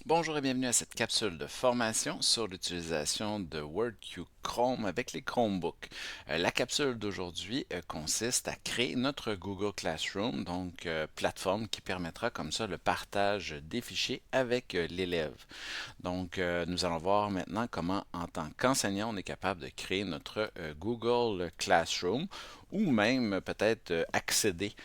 Bonjour et bienvenue à cette capsule de formation sur l'utilisation de WordQ Chrome avec les Chromebooks. La capsule d'aujourd'hui consiste à créer notre Google Classroom, donc plateforme qui permettra comme ça le partage des fichiers avec l'élève. Donc nous allons voir maintenant comment en tant qu'enseignant on est capable de créer notre Google Classroom ou même peut-être accéder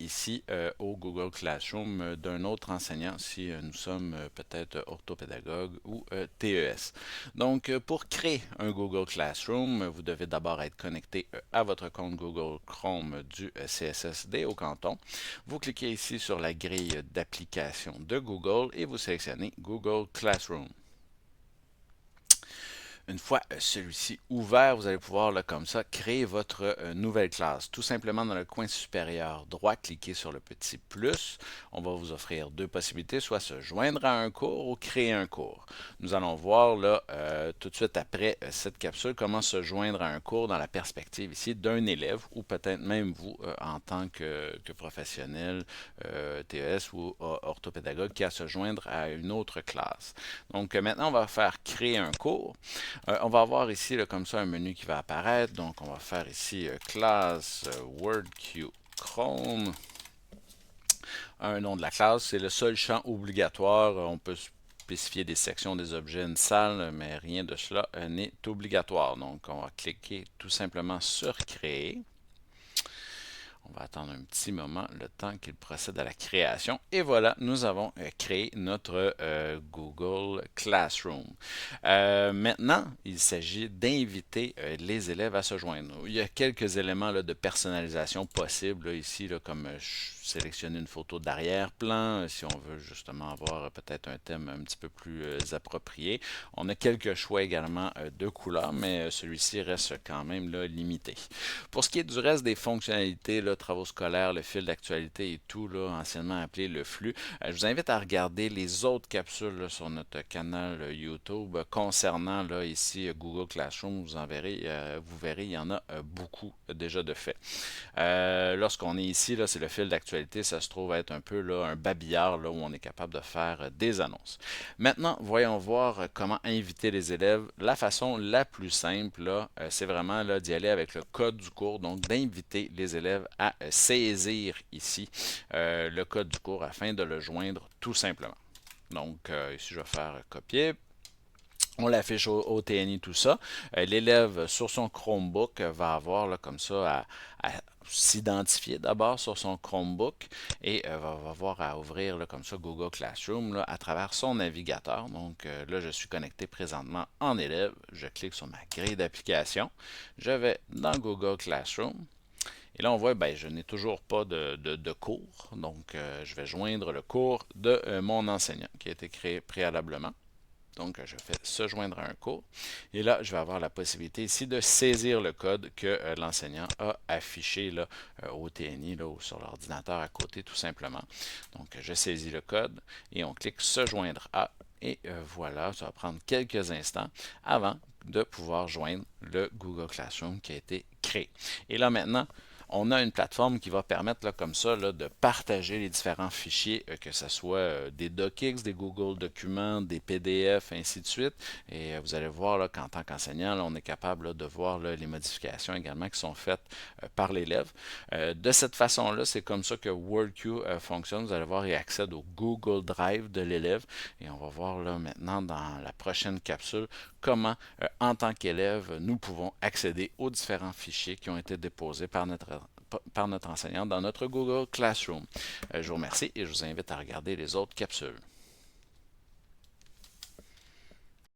ici au Google Classroom d'un autre enseignant si nous sommes peut-être orthopédagogue ou TES. Donc pour créer un Google Classroom, vous devez d'abord être connecté à votre compte Google Chrome du CSSD au canton. Vous cliquez ici sur la grille d'application de Google et vous sélectionnez Google Classroom. Une fois celui-ci ouvert, vous allez pouvoir là, comme ça créer votre nouvelle classe. Tout simplement dans le coin supérieur droit, cliquez sur le petit plus. On va vous offrir deux possibilités, soit se joindre à un cours ou créer un cours. Nous allons voir là tout de suite après cette capsule comment se joindre à un cours dans la perspective ici d'un élève ou peut-être même vous en tant que professionnel TES ou orthopédagogue qui a à se joindre à une autre classe. Donc maintenant on va faire créer un cours. On va avoir ici là, comme ça un menu qui va apparaître. Donc on va faire ici classe WordQ Chrome. Un nom de la classe, c'est le seul champ obligatoire. On peut spécifier des sections, des objets, une salle, mais rien de cela n'est obligatoire. Donc on va cliquer tout simplement sur créer. On va attendre un petit moment, le temps qu'il procède à la création. Et voilà, nous avons créé notre Google Classroom. Maintenant, il s'agit d'inviter les élèves à se joindre. Il y a quelques éléments là, de personnalisation possibles là, ici, là, comme sélectionner une photo d'arrière-plan, si on veut justement avoir peut-être un thème un petit peu plus approprié. On a quelques choix également de couleurs, mais celui-ci reste quand même là, limité. Pour ce qui est du reste des fonctionnalités, là, travaux scolaires, le fil d'actualité et tout, là, anciennement appelé le flux, je vous invite à regarder les autres capsules là, sur notre canal YouTube concernant là, ici Google Classroom. Vous verrez, il y en a beaucoup déjà de fait. Lorsqu'on est ici, là, c'est le fil d'actualité, ça se trouve être un peu là, un babillard là, où on est capable de faire des annonces. Maintenant, voyons voir comment inviter les élèves. La façon la plus simple, là, c'est vraiment là, d'y aller avec le code du cours, donc d'inviter les élèves à saisir ici le code du cours afin de le joindre tout simplement. Donc, ici, je vais faire copier. On l'affiche au TNI, tout ça. L'élève sur son Chromebook va avoir là, comme ça à s'identifier d'abord sur son Chromebook et va avoir à ouvrir là, comme ça Google Classroom là, à travers son navigateur. Donc là, je suis connecté présentement en élève. Je clique sur ma grille d'application. Je vais dans Google Classroom. Et là, on voit, ben, je n'ai toujours pas de cours. Donc, je vais joindre le cours de mon enseignant qui a été créé préalablement. Donc, je fais se joindre à un cours. Et là, je vais avoir la possibilité ici de saisir le code que l'enseignant a affiché là, au TNI là, ou sur l'ordinateur à côté, tout simplement. Donc, je saisis le code et on clique se joindre à. Et voilà, ça va prendre quelques instants avant de pouvoir joindre le Google Classroom qui a été créé. Et là, maintenant, on a une plateforme qui va permettre là, comme ça là, de partager les différents fichiers, que ce soit des docx, des Google Documents, des PDF, ainsi de suite. Et vous allez voir là, qu'en tant qu'enseignant, là, on est capable là, de voir là, les modifications également qui sont faites par l'élève. De cette façon-là, c'est comme ça que WordQ fonctionne. Vous allez voir, il accède au Google Drive de l'élève. Et on va voir là maintenant dans la prochaine capsule comment, en tant qu'élève, nous pouvons accéder aux différents fichiers qui ont été déposés par notre enseignant dans notre Google Classroom. Je vous remercie et je vous invite à regarder les autres capsules.